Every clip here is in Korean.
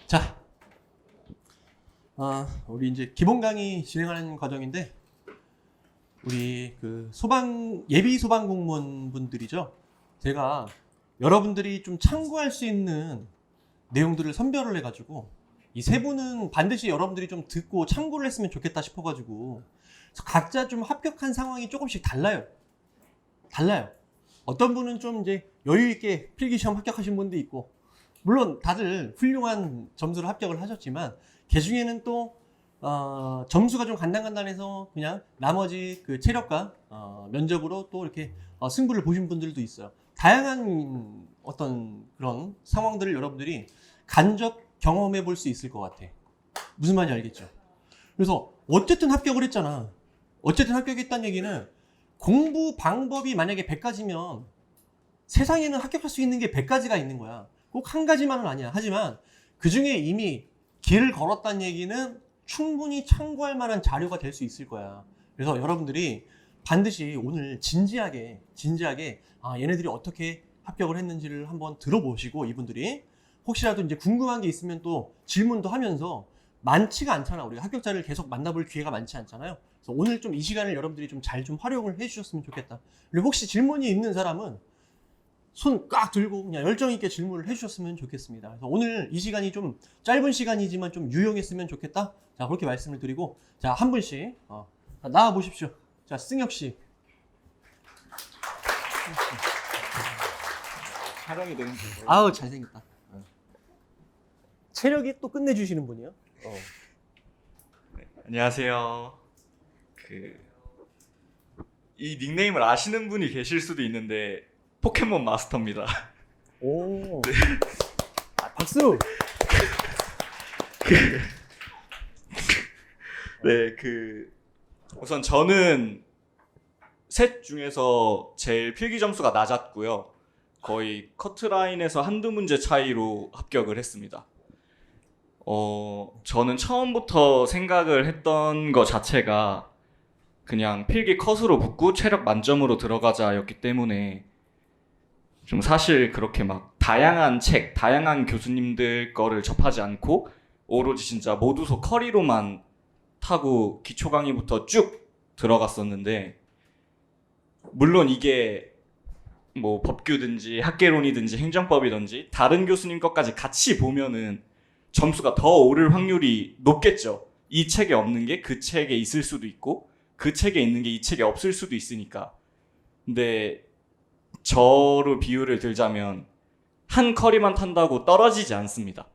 자, 우리 이제 기본 강의 진행하는 과정인데, 우리 그 예비 소방 공무원 분들이죠. 제가 여러분들이 좀 참고할 수 있는 내용들을 선별을 해가지고, 이 세 분은 반드시 여러분들이 좀 듣고 참고를 했으면 좋겠다 싶어가지고, 각자 좀 합격한 상황이 조금씩 달라요. 어떤 분은 좀 이제 여유있게 필기시험 합격하신 분도 있고, 물론 다들 훌륭한 점수로 합격을 하셨지만, 그 중에는 또 점수가 좀 간단간단해서 그냥 나머지 그 체력과 면접으로 또 이렇게 승부를 보신 분들도 있어요. 다양한 어떤 그런 상황들을 여러분들이 간접 경험해 볼 수 있을 것 같아. 무슨 말인지 알겠죠? 그래서 어쨌든 합격을 했잖아. 어쨌든 합격했다는 얘기는 공부 방법이 만약에 100가지면 세상에는 합격할 수 있는 게 100가지가 있는 거야. 꼭 한 가지만은 아니야. 하지만 그 중에 이미 길을 걸었다는 얘기는 충분히 참고할 만한 자료가 될 수 있을 거야. 그래서 여러분들이 반드시 오늘 진지하게 얘네들이 어떻게 합격을 했는지를 한번 들어보시고, 이분들이 혹시라도 이제 궁금한 게 있으면 또 질문도 하면서, 많지가 않잖아. 우리가 합격자를 계속 만나볼 기회가 많지 않잖아요. 그래서 오늘 좀 이 시간을 여러분들이 좀 잘 좀 활용을 해주셨으면 좋겠다. 그리고 혹시 질문이 있는 사람은 손 꽉 들고 그냥 열정 있게 질문을 해주셨으면 좋겠습니다. 그래서 오늘 이 시간이 좀 짧은 시간이지만 좀 유용했으면 좋겠다. 자, 그렇게 말씀을 드리고, 자, 한 분씩 나와 보십시오. 자, 승혁 씨. 촬영이 되는 거. 아우, 잘생겼다. 체력이 또 끝내주시는 분이요. 네, 안녕하세요. 이 닉네임을 아시는 분이 계실 수도 있는데 포켓몬 마스터입니다. 오. 네. 박수. 네, 우선 저는 셋 중에서 제일 필기 점수가 낮았고요. 거의 커트라인에서 한두 문제 차이로 합격을 했습니다. 저는 처음부터 생각을 했던 것 자체가 그냥 필기 컷으로 붙고 체력 만점으로 들어가자였기 때문에 좀 사실 그렇게 막 다양한 책, 다양한 교수님들 거를 접하지 않고 오로지 진짜 모두소 커리로만 타고 기초 강의부터 쭉 들어갔었는데, 물론 이게 뭐 법규든지 학개론이든지 행정법이든지 다른 교수님 것까지 같이 보면은 점수가 더 오를 확률이 높겠죠. 이 책에 없는 게 그 책에 있을 수도 있고, 그 책에 있는 게 이 책에 없을 수도 있으니까. 근데 저로 비유를 들자면 한 커리만 탄다고 떨어지지 않습니다.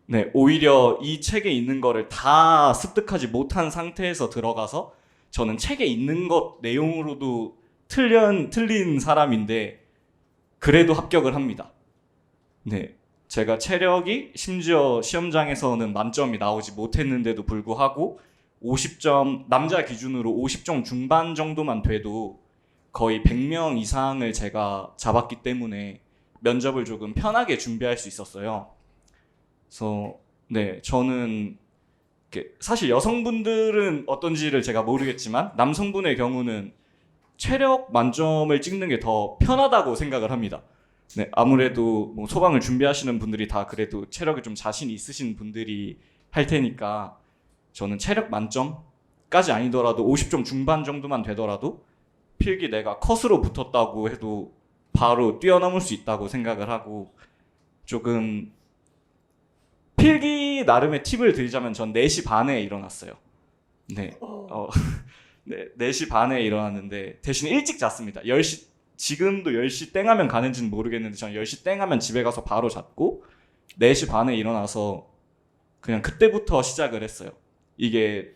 네, 오히려 이 책에 있는 거를 다 습득하지 못한 상태에서 들어가서 저는 책에 있는 것 내용으로도 틀린 사람인데 그래도 합격을 합니다. 네, 제가 체력이 심지어 시험장에서는 만점이 나오지 못했는데도 불구하고 50점, 남자 기준으로 50점 중반 정도만 돼도 거의 100명 이상을 제가 잡았기 때문에 면접을 조금 편하게 준비할 수 있었어요. 그래서 네, 저는 사실 여성분들은 어떤지를 제가 모르겠지만 남성분의 경우는 체력 만점을 찍는 게 더 편하다고 생각을 합니다. 네, 아무래도 뭐 소방을 준비하시는 분들이 다 그래도 체력에 좀 자신이 있으신 분들이 할 테니까 저는 체력 만점까지 아니더라도 50점 중반 정도만 되더라도 필기 내가 컷으로 붙었다고 해도 바로 뛰어넘을 수 있다고 생각을 하고, 조금 필기 나름의 팁을 드리자면 전 4시 반에 일어났어요. 네, 네, 4시 반에 일어났는데 대신 일찍 잤습니다. 10시, 지금도 10시 땡 하면 가는지는 모르겠는데 저는 10시 땡 하면 집에 가서 바로 잤고 4시 반에 일어나서 그냥 그때부터 시작을 했어요. 이게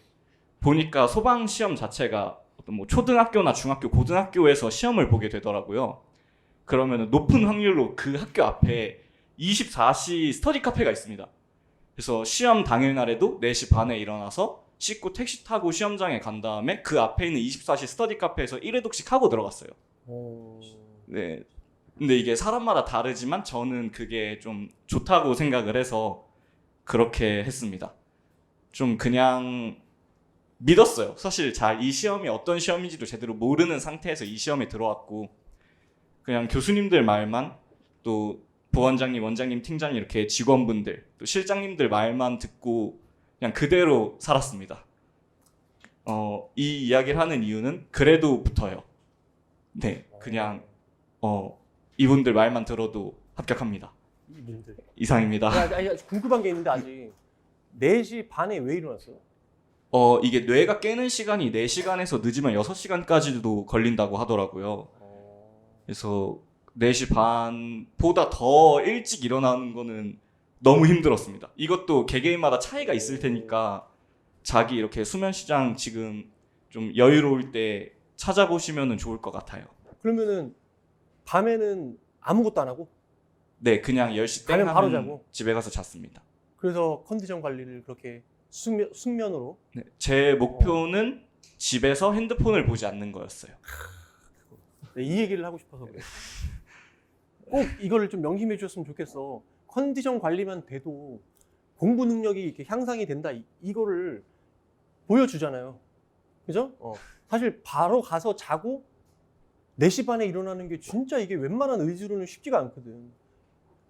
보니까 소방 시험 자체가 어떤 뭐 초등학교나 중학교, 고등학교에서 시험을 보게 되더라고요. 그러면 높은 확률로 그 학교 앞에 24시 스터디 카페가 있습니다. 그래서 시험 당일날에도 4시 반에 일어나서 씻고 택시 타고 시험장에 간 다음에 그 앞에 있는 24시 스터디 카페에서 1회독씩 하고 들어갔어요. 네. 근데 이게 사람마다 다르지만 저는 그게 좀 좋다고 생각을 해서 그렇게 했습니다. 좀 그냥 믿었어요. 사실 이 시험이 어떤 시험인지도 제대로 모르는 상태에서 이 시험에 들어왔고, 그냥 교수님들 말만, 또 부원장님, 원장님, 팀장님 이렇게 직원분들 또 실장님들 말만 듣고 그냥 그대로 살았습니다. 이 이야기를 하는 이유는 그래도 붙어요. 네, 그냥 이분들 말만 들어도 합격합니다. 이분들. 이상입니다. 아니, 궁금한 게 있는데 아직 4시 반에 왜 일어났어요? 이게 뇌가 깨는 시간이 4시간에서 늦으면 6시간까지도 걸린다고 하더라고요. 그래서 4시 반보다 더 일찍 일어나는 거는 너무 힘들었습니다. 이것도 개개인마다 차이가 있을 테니까 자기 이렇게 수면 시장 지금 좀 여유로울 때 찾아보시면 좋을 것 같아요. 그러면은 밤에는 아무것도 안 하고 네, 그냥 10시 땡 가면 바로 하면 자고? 집에 가서 잤습니다. 그래서 컨디션 관리를 그렇게 숙면으로. 네, 제 목표는 집에서 핸드폰을 보지 않는 거였어요. 네, 이 얘기를 하고 싶어서 그래. 꼭 이거를 좀 명심해 주셨으면 좋겠어. 컨디션 관리만 돼도 공부 능력이 이렇게 향상이 된다. 이거를 보여주잖아요. 그죠? 사실 바로 가서 자고 4시 반에 일어나는 게 진짜 이게 웬만한 의지로는 쉽지가 않거든.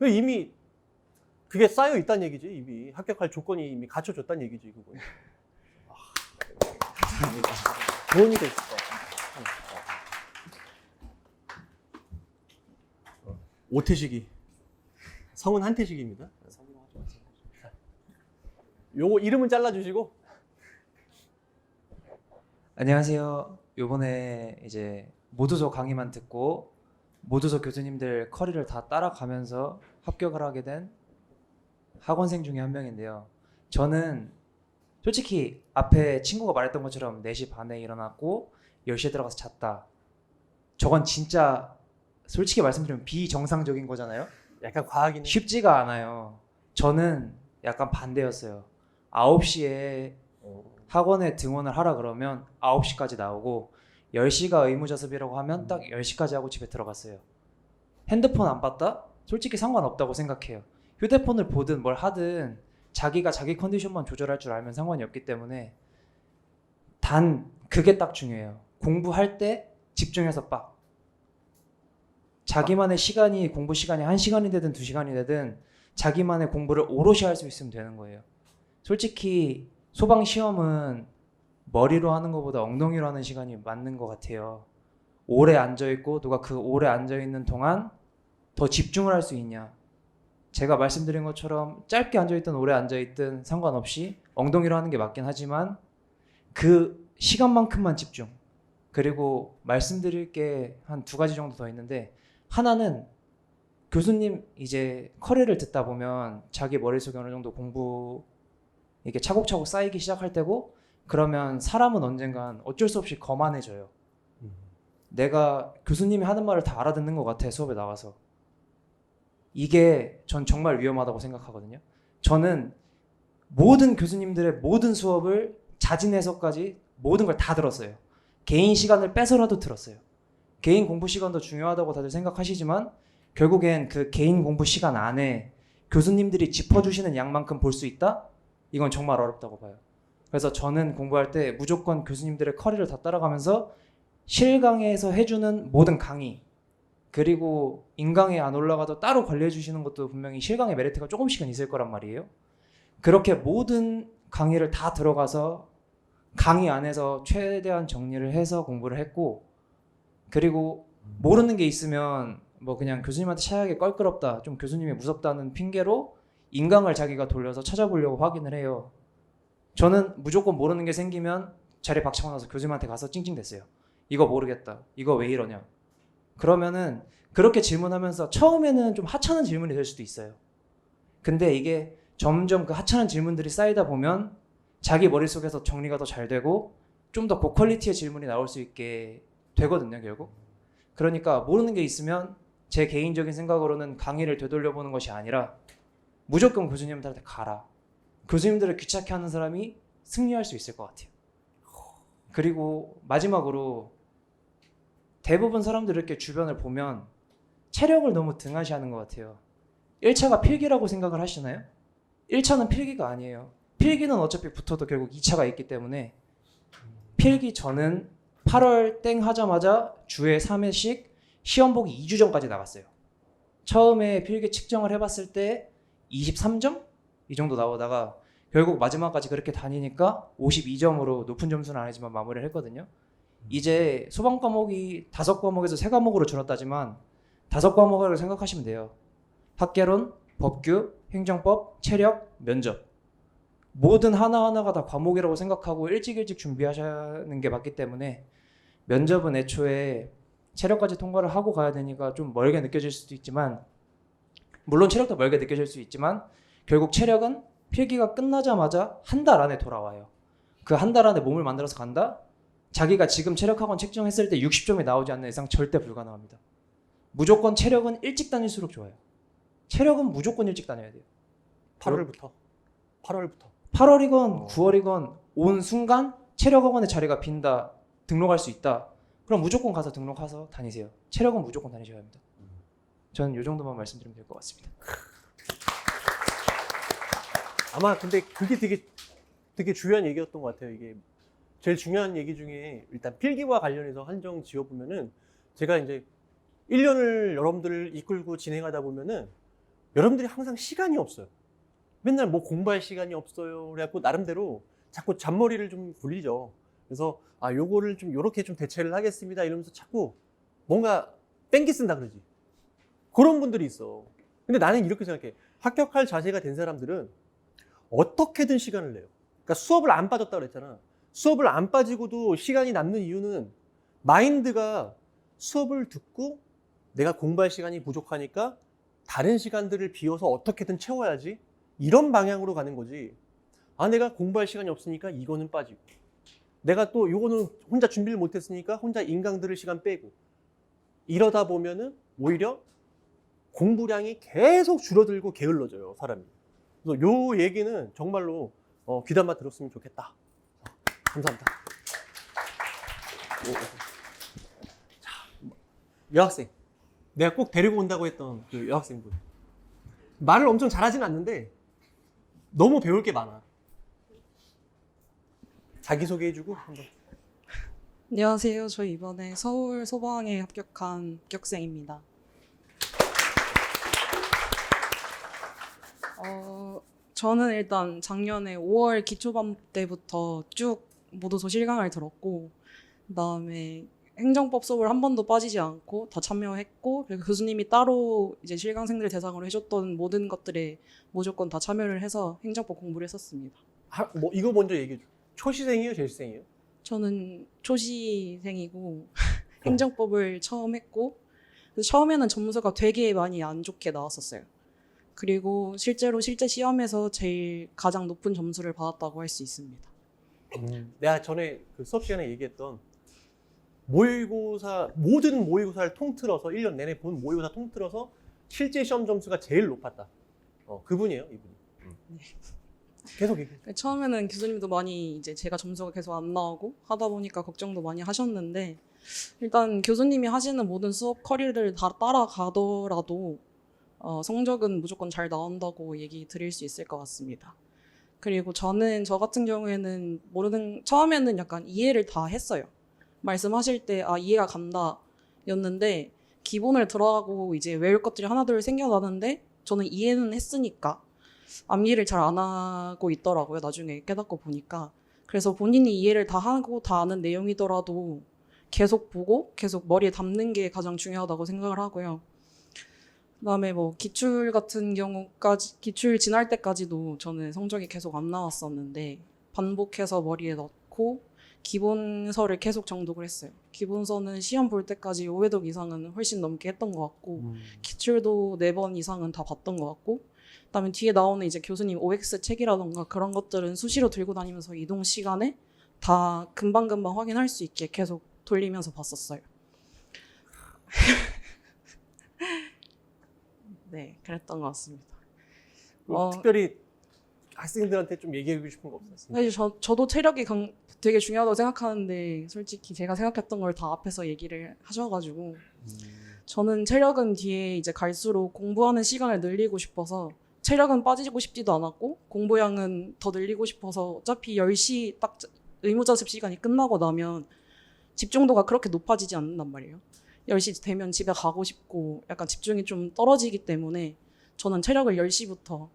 이미 그게 쌓여 있다는 얘기지. 이미 합격할 조건이 이미 갖춰졌다는 얘기지. 그거. 감사합니다. 도움이 됐을 것 같아. 오태식이 성은 한태식입니다. 요거 이름은 잘라주시고. 안녕하세요. 요번에 이제 모두서 강의만 듣고 모두서 교수님들 커리를 다 따라가면서 합격을 하게 된 학원생 중에 한 명인데요. 저는 솔직히 앞에 친구가 말했던 것처럼 4시 반에 일어났고 10시에 들어가서 잤다. 저건 진짜 솔직히 말씀드리면 비정상적인 거잖아요. 약간 과하긴 해. 쉽지가 않아요. 저는 약간 반대였어요. 9시에 학원에 등원을 하라 그러면 9시까지 나오고 10시가 의무자습이라고 하면 딱 10시까지 하고 집에 들어갔어요. 핸드폰 안 봤다? 솔직히 상관없다고 생각해요. 휴대폰을 보든 뭘 하든 자기가 자기 컨디션만 조절할 줄 알면 상관이 없기 때문에 단 그게 딱 중요해요. 공부할 때 집중해서 빡. 자기만의 시간이 공부 시간이 1시간이 되든 2시간이 되든 자기만의 공부를 오롯이 할 수 있으면 되는 거예요. 솔직히 소방 시험은 머리로 하는 것보다 엉덩이로 하는 시간이 맞는 것 같아요. 오래 앉아있고 누가 그 오래 앉아있는 동안 더 집중을 할 수 있냐. 제가 말씀드린 것처럼 짧게 앉아있든 오래 앉아있든 상관없이 엉덩이로 하는 게 맞긴 하지만 그 시간만큼만 집중. 그리고 말씀드릴 게 한 2가지 정도 더 있는데, 하나는 교수님 이제 커리를 듣다 보면 자기 머릿속에 어느 정도 공부 이게 차곡차곡 쌓이기 시작할 때고, 그러면 사람은 언젠간 어쩔 수 없이 거만해져요. 내가 교수님이 하는 말을 다 알아듣는 것 같아, 수업에 나가서. 이게 전 정말 위험하다고 생각하거든요. 저는 모든 교수님들의 모든 수업을 자진해서까지 모든 걸 다 들었어요. 개인 시간을 빼서라도 들었어요. 개인 공부 시간도 중요하다고 다들 생각하시지만 결국엔 그 개인 공부 시간 안에 교수님들이 짚어주시는 양만큼 볼 수 있다? 이건 정말 어렵다고 봐요. 그래서 저는 공부할 때 무조건 교수님들의 커리를 다 따라가면서 실강에서 해주는 모든 강의, 그리고 인강에 안 올라가도 따로 관리해 주시는 것도 분명히 실강의 메리트가 조금씩은 있을 거란 말이에요. 그렇게 모든 강의를 다 들어가서 강의 안에서 최대한 정리를 해서 공부를 했고, 그리고 모르는 게 있으면 뭐 그냥 교수님한테 차라리 껄끄럽다, 좀 교수님이 무섭다는 핑계로 인강을 자기가 돌려서 찾아보려고 확인을 해요. 저는 무조건 모르는 게 생기면 자리에 박차고 나서 교수님한테 가서 찡찡댔어요. 이거 모르겠다. 이거 왜 이러냐. 그러면은 그렇게 질문하면서 처음에는 좀 하찮은 질문이 될 수도 있어요. 근데 이게 점점 그 하찮은 질문들이 쌓이다 보면 자기 머릿속에서 정리가 더 잘 되고 좀 더 고퀄리티의 질문이 나올 수 있게 되거든요, 결국. 그러니까 모르는 게 있으면 제 개인적인 생각으로는 강의를 되돌려보는 것이 아니라 무조건 교수님들한테 가라. 교수님들을 귀찮게 하는 사람이 승리할 수 있을 것 같아요. 그리고 마지막으로 대부분 사람들 이렇게 주변을 보면 체력을 너무 등한시하는 것 같아요. 1차가 필기라고 생각을 하시나요? 1차는 필기가 아니에요. 필기는 어차피 붙어도 결국 2차가 있기 때문에 필기 저는 8월 땡 하자마자 주에 3회씩 시험 보기 2주 전까지 나갔어요. 처음에 필기 측정을 해봤을 때 23점? 이 정도 나오다가 결국 마지막까지 그렇게 다니니까 52점으로 높은 점수는 아니지만 마무리를 했거든요. 이제 소방 과목이 5과목에서 3과목으로 줄었다지만 5과목을 생각하시면 돼요. 학개론, 법규, 행정법, 체력, 면접. 모든 하나하나가 다 과목이라고 생각하고 일찍 준비하시는 게 맞기 때문에 면접은 애초에 체력까지 통과를 하고 가야 되니까 좀 멀게 느껴질 수도 있지만, 물론 체력도 멀게 느껴질 수 있지만 결국 체력은 필기가 끝나자마자 한 달 안에 돌아와요. 그 한 달 안에 몸을 만들어서 간다? 자기가 지금 체력학원 책정했을 때 60점이 나오지 않는 이상 절대 불가능합니다. 무조건 체력은 일찍 다닐수록 좋아요. 체력은 무조건 일찍 다녀야 돼요. 8월부터 8월이건 9월이건 온 순간 체력학원의 자리가 빈다, 등록할 수 있다. 그럼 무조건 가서 등록해서 다니세요. 체력은 무조건 다니셔야 합니다. 저는 이 정도만 말씀드리면 될 것 같습니다. 아마 근데 그게 되게 중요한 얘기였던 것 같아요. 이게 제일 중요한 얘기 중에 일단 필기와 관련해서 한정 지어보면은 제가 이제 1년을 여러분들을 이끌고 진행하다 보면은 여러분들이 항상 시간이 없어요. 맨날 뭐 공부할 시간이 없어요. 그래갖고 나름대로 자꾸 잔머리를 좀 굴리죠. 그래서 요거를 좀 요렇게 좀 대체를 하겠습니다 이러면서 자꾸 뭔가 뺑기 쓴다 그러지. 그런 분들이 있어. 근데 나는 이렇게 생각해. 합격할 자세가 된 사람들은 어떻게든 시간을 내요. 그러니까 수업을 안 빠졌다고 그랬잖아. 수업을 안 빠지고도 시간이 남는 이유는 마인드가 수업을 듣고 내가 공부할 시간이 부족하니까 다른 시간들을 비워서 어떻게든 채워야지, 이런 방향으로 가는 거지. 내가 공부할 시간이 없으니까 이거는 빠지고, 내가 또 이거는 혼자 준비를 못했으니까 혼자 인강 들을 시간 빼고, 이러다 보면은 오히려 공부량이 계속 줄어들고 게을러져요, 사람이. 그래서 요 얘기는 정말로 귀담아 들었으면 좋겠다. 감사합니다. 자, 여학생. 내가 꼭 데리고 온다고 했던 그 여학생분. 말을 엄청 잘하진 않는데 너무 배울 게 많아. 자기소개해주고 한번. 안녕하세요. 저 이번에 서울 소방에 합격한 합격생입니다. 저는 일단 작년에 5월 기초반 때부터 쭉 모두서 실강을 들었고, 그다음에 행정법 수업을 한 번도 빠지지 않고 다 참여했고, 그리고 교수님이 따로 이제 실강생들 대상으로 해줬던 모든 것들에 무조건 다 참여를 해서 행정법 공부를 했었습니다. 뭐 이거 먼저 얘기해줘. 초시생이에요, 재시생이에요? 저는 초시생이고 행정법을 처음 했고, 그래서 처음에는 점수가 되게 많이 안 좋게 나왔었어요. 그리고 실제 시험에서 제일 가장 높은 점수를 받았다고 할 수 있습니다. 내가 전에 그 수업 시간에 얘기했던 모의고사, 모든 모의고사를 통틀어서 1년 내내 본 모의고사 통틀어서 실제 시험 점수가 제일 높았다. 그분이에요, 이분이. 네. 계속 얘기해. 처음에는 교수님도 많이 이제 제가 점수가 계속 안 나오고 하다 보니까 걱정도 많이 하셨는데, 일단 교수님이 하시는 모든 수업 커리를 다 따라가더라도 성적은 무조건 잘 나온다고 얘기 드릴 수 있을 것 같습니다. 그리고 저 같은 경우에는 처음에는 약간 이해를 다 했어요. 말씀하실 때 이해가 간다 였는데, 기본을 들어가고 이제 외울 것들이 하나둘 생겨나는데 저는 이해는 했으니까 암기를 잘 안 하고 있더라고요. 나중에 깨닫고 보니까. 그래서 본인이 이해를 다 하고 다 아는 내용이더라도 계속 보고 계속 머리에 담는 게 가장 중요하다고 생각을 하고요. 그다음에 뭐 기출 같은 경우까지, 기출 지날 때까지도 저는 성적이 계속 안 나왔었는데 반복해서 머리에 넣고 기본서를 계속 정독을 했어요. 기본서는 시험 볼 때까지 5회독 이상은 훨씬 넘게 했던 것 같고, 기출도 4번 이상은 다 봤던 것 같고, 그다음에 뒤에 나오는 이제 교수님 OX 책이라던가 그런 것들은 수시로 들고 다니면서 이동 시간에 다 금방금방 확인할 수 있게 계속 돌리면서 봤었어요. 네, 그랬던 것 같습니다. 특별히 학생들한테 좀 얘기하고 싶은 거 없었어요? 사실 저도 체력이 되게 중요하다고 생각하는데, 솔직히 제가 생각했던 걸 다 앞에서 얘기를 하셔가지고, 저는 체력은 뒤에 이제 갈수록 공부하는 시간을 늘리고 싶어서 체력은 빠지고 싶지도 않았고, 공부량은 더 늘리고 싶어서 어차피 10시 딱 의무자습 시간이 끝나고 나면 집중도가 그렇게 높아지지 않는단 말이에요. 10시 되면 집에 가고 싶고 약간 집중이 좀 떨어지기 때문에 저는 체력을 10시부터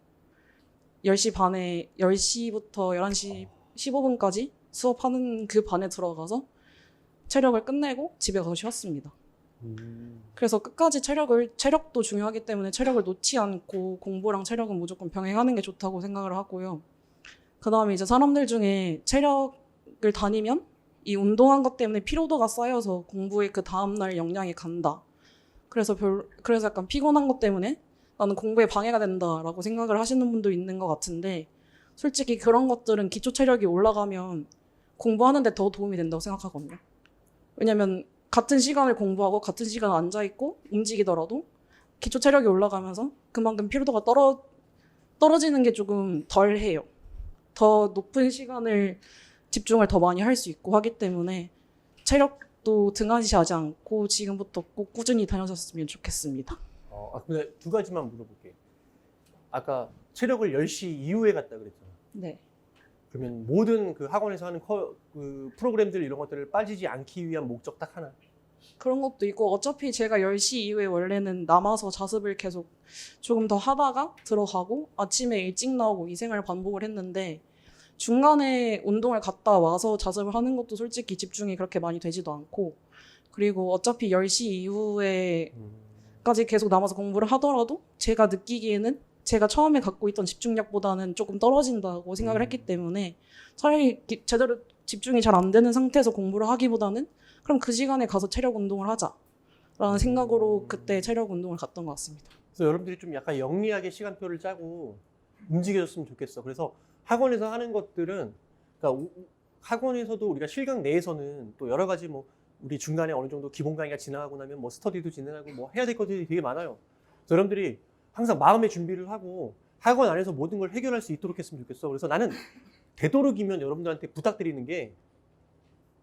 10시 반에 10시부터 11시 15분까지 수업하는 그 반에 들어가서 체력을 끝내고 집에 가서 쉬었습니다. 그래서 끝까지 체력도 중요하기 때문에 체력을 놓지 않고 공부랑 체력은 무조건 병행하는 게 좋다고 생각을 하고요. 그 다음에 이제 사람들 중에 체력을 다니면 이 운동한 것 때문에 피로도가 쌓여서 공부에 그 다음날 역량이 간다. 그래서 약간 피곤한 것 때문에 나는 공부에 방해가 된다라고 생각을 하시는 분도 있는 것 같은데 솔직히 그런 것들은 기초 체력이 올라가면 공부하는데 더 도움이 된다고 생각하거든요. 왜냐면 같은 시간을 공부하고 같은 시간 앉아있고 움직이더라도 기초 체력이 올라가면서 그만큼 피로도가 떨어지는 게 조금 덜 해요. 더 높은 시간을 집중을 더 많이 할 수 있고 하기 때문에 체력도 등한시하지 않고 지금부터 꼭 꾸준히 다녀줬으면 좋겠습니다. 근데 두 가지만 물어볼게. 아까 체력을 10시 이후에 갔다 그랬잖아. 네. 그러면 모든 그 학원에서 하는 그 프로그램들 이런 것들을 빠지지 않기 위한 목적 딱 하나. 그런 것도 있고 어차피 제가 10시 이후에 원래는 남아서 자습을 계속 조금 더 하다가 들어가고 아침에 일찍 나오고 이 생활을 반복을 했는데 중간에 운동을 갔다 와서 자습을 하는 것도 솔직히 집중이 그렇게 많이 되지도 않고 그리고 어차피 10시 이후에까지 계속 남아서 공부를 하더라도 제가 느끼기에는 제가 처음에 갖고 있던 집중력보다는 조금 떨어진다고 생각을 했기 때문에 차라리 제대로 집중이 잘 안 되는 상태에서 공부를 하기보다는 그럼 그 시간에 가서 체력 운동을 하자라는 생각으로 그때 체력 운동을 갔던 것 같습니다. 그래서 여러분들이 좀 약간 영리하게 시간표를 짜고 움직여줬으면 좋겠어. 그래서 학원에서 하는 것들은 그러니까 학원에서도 우리가 실강 내에서는 또 여러 가지 뭐 우리 중간에 어느 정도 기본 강의가 지나가고 나면 뭐 스터디도 진행하고 뭐 해야 될 것들이 되게 많아요. 그래서 여러분들이 항상 마음의 준비를 하고 학원 안에서 모든 걸 해결할 수 있도록 했으면 좋겠어. 그래서 나는 되도록이면 여러분들한테 부탁드리는 게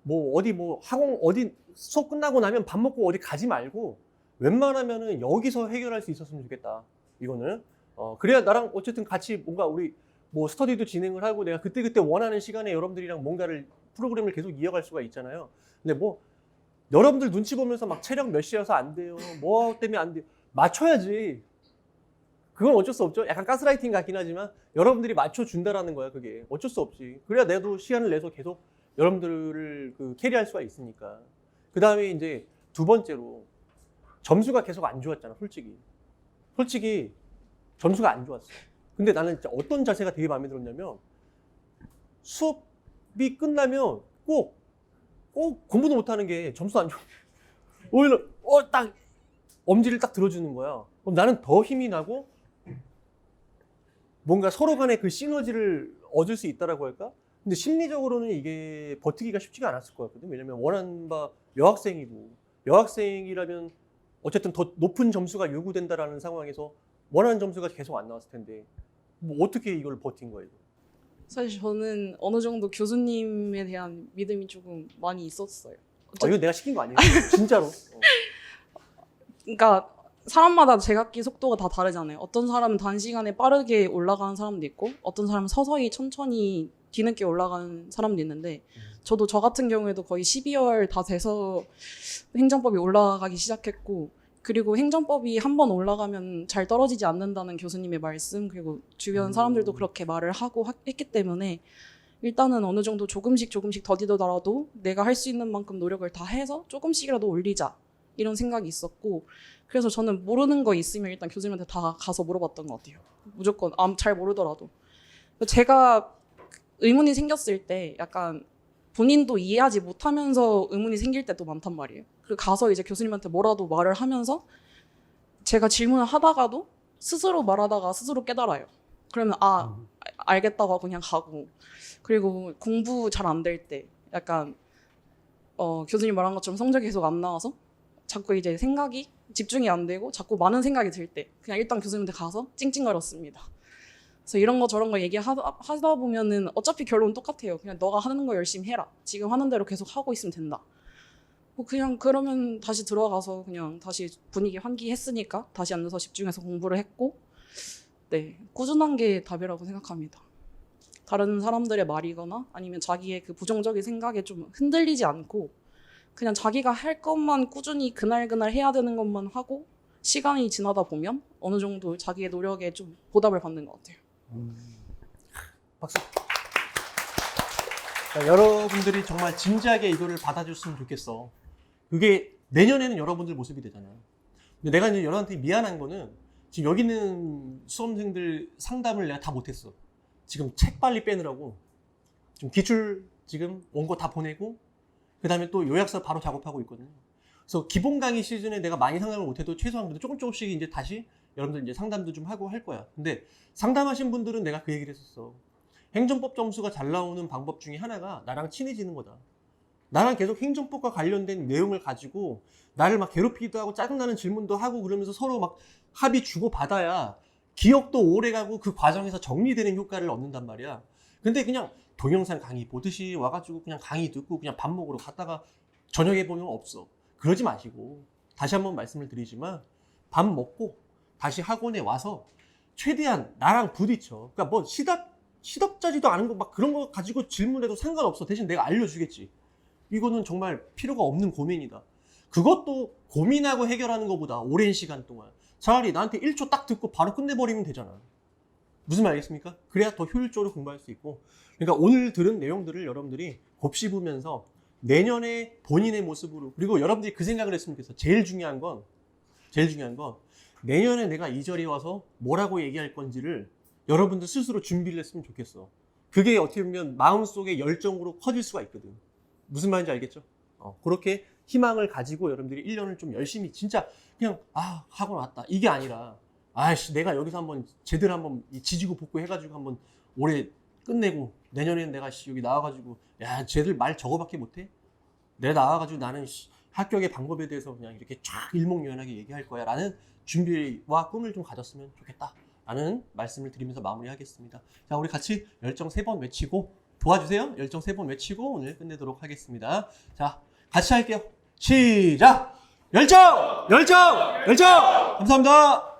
뭐 어디 뭐 학원 어디 수업 끝나고 나면 밥 먹고 어디 가지 말고 웬만하면은 여기서 해결할 수 있었으면 좋겠다. 이거는 그래야 나랑 어쨌든 같이 뭔가 우리 뭐 스터디도 진행을 하고 내가 그때 원하는 시간에 여러분들이랑 뭔가를 프로그램을 계속 이어갈 수가 있잖아요. 근데 뭐 여러분들 눈치 보면서 막 체력 몇 시여서 안 돼요. 뭐 때문에 안 돼요. 맞춰야지. 그건 어쩔 수 없죠. 약간 가스라이팅 같긴 하지만 여러분들이 맞춰준다라는 거야. 그게 어쩔 수 없지. 그래야 내도 시간을 내서 계속 여러분들을 그 캐리할 수가 있으니까. 그 다음에 이제 두 번째로 점수가 계속 안 좋았잖아. 솔직히 점수가 안 좋았어. 근데 나는 진짜 어떤 자세가 되게 마음에 들었냐면 수업이 끝나면 꼭 공부도 못하는 게 점수 안 좋아. 오히려 딱 엄지를 딱 들어주는 거야. 그럼 나는 더 힘이 나고 뭔가 서로 간의 그 시너지를 얻을 수 있다라고 할까? 근데 심리적으로는 이게 버티기가 쉽지가 않았을 것 같거든. 왜냐면 원하는 바 여학생이라면 어쨌든 더 높은 점수가 요구된다라는 상황에서 원하는 점수가 계속 안 나왔을 텐데 뭐 어떻게 이걸 버틴 거예요? 사실 저는 어느 정도 교수님에 대한 믿음이 조금 많이 있었어요. 이거 내가 시킨 거 아니에요? 진짜로. 그러니까 사람마다 제각기 속도가 다 다르잖아요. 어떤 사람은 단시간에 빠르게 올라가는 사람도 있고 어떤 사람은 서서히 천천히 뒤늦게 올라가는 사람도 있는데 저도 저 같은 경우에도 거의 12월 다 돼서 행정법이 올라가기 시작했고 그리고 행정법이 한번 올라가면 잘 떨어지지 않는다는 교수님의 말씀 그리고 주변 사람들도 그렇게 말을 하고 했기 때문에 일단은 어느 정도 조금씩 더디더라도 내가 할 수 있는 만큼 노력을 다 해서 조금씩이라도 올리자 이런 생각이 있었고 그래서 저는 모르는 거 있으면 일단 교수님한테 다 가서 물어봤던 것 같아요. 무조건 잘 모르더라도. 제가 의문이 생겼을 때 약간 본인도 이해하지 못하면서 의문이 생길 때도 많단 말이에요. 그 가서 이제 교수님한테 뭐라도 말을 하면서 제가 질문을 하다가도 스스로 말하다가 스스로 깨달아요. 그러면 알겠다고 하고 그냥 가고 그리고 공부 잘 안 될 때 약간 교수님 말한 것처럼 성적이 계속 안 나와서 자꾸 이제 생각이 집중이 안 되고 자꾸 많은 생각이 들 때 그냥 일단 교수님한테 가서 찡찡거렸습니다. 그래서 이런 거 저런 거 얘기하다 보면은 어차피 결론은 똑같아요. 그냥 너가 하는 거 열심히 해라. 지금 하는 대로 계속 하고 있으면 된다. 뭐 그냥 그러면 다시 들어가서 그냥 다시 분위기 환기했으니까 다시 앉아서 집중해서 공부를 했고 네 꾸준한 게 답이라고 생각합니다. 다른 사람들의 말이거나 아니면 자기의 그 부정적인 생각에 좀 흔들리지 않고 그냥 자기가 할 것만 꾸준히 그날 해야 되는 것만 하고 시간이 지나다 보면 어느 정도 자기의 노력에 좀 보답을 받는 것 같아요. 박수. 자, 여러분들이 정말 진지하게 이거를 받아줬으면 좋겠어. 그게 내년에는 여러분들 모습이 되잖아. 근데 내가 이제 여러분한테 미안한 거는 지금 여기 있는 수험생들 상담을 내가 다 못했어. 지금 책 빨리 빼느라고 지금 기출 지금 원고 다 보내고 그 다음에 또 요약서 바로 작업하고 있거든요. 그래서 기본 강의 시즌에 내가 많이 상담을 못해도 최소한 그래도 조금씩 이제 다시 여러분들 이제 상담도 좀 하고 할 거야. 근데 상담하신 분들은 내가 그 얘기를 했었어. 행정법 점수가 잘 나오는 방법 중에 하나가 나랑 친해지는 거다. 나랑 계속 행정법과 관련된 내용을 가지고 나를 막 괴롭히기도 하고 짜증나는 질문도 하고 그러면서 서로 막 합의 주고 받아야 기억도 오래 가고 그 과정에서 정리되는 효과를 얻는단 말이야. 근데 그냥 동영상 강의 보듯이 와가지고 그냥 강의 듣고 그냥 밥 먹으러 갔다가 저녁에 보면 없어. 그러지 마시고 다시 한번 말씀을 드리지만 밥 먹고 다시 학원에 와서 최대한 나랑 부딪혀. 그러니까 뭐 시덥잖지도 않은 거 막 그런 거 가지고 질문해도 상관없어. 대신 내가 알려주겠지. 이거는 정말 필요가 없는 고민이다. 그것도 고민하고 해결하는 것보다 오랜 시간 동안 차라리 나한테 1초 딱 듣고 바로 끝내버리면 되잖아. 무슨 말 알겠습니까? 그래야 더 효율적으로 공부할 수 있고. 그러니까 오늘 들은 내용들을 여러분들이 곱씹으면서 내년에 본인의 모습으로, 그리고 여러분들이 그 생각을 했으면 좋겠어. 제일 중요한 건 내년에 내가 이 자리에 와서 뭐라고 얘기할 건지를 여러분들 스스로 준비를 했으면 좋겠어. 그게 어떻게 보면 마음속에 열정으로 커질 수가 있거든. 무슨 말인지 알겠죠? 그렇게 희망을 가지고 여러분들이 1년을 좀 열심히 진짜 그냥 학원 왔다 이게 아니라 내가 여기서 한번 제대로 한번 지지고 볶고 해가지고 한번 올해 끝내고 내년에는 내가 여기 나와가지고 야 쟤들 말 저거밖에 못해? 내가 나와가지고 나는 합격의 방법에 대해서 그냥 이렇게 쫙 일목요연하게 얘기할 거야 라는 준비와 꿈을 좀 가졌으면 좋겠다 라는 말씀을 드리면서 마무리하겠습니다. 자, 우리 같이 열정 3번 외치고 도와주세요. 열정 3번 외치고 오늘 끝내도록 하겠습니다. 자, 같이 할게요. 시작! 열정! 열정! 열정! 감사합니다.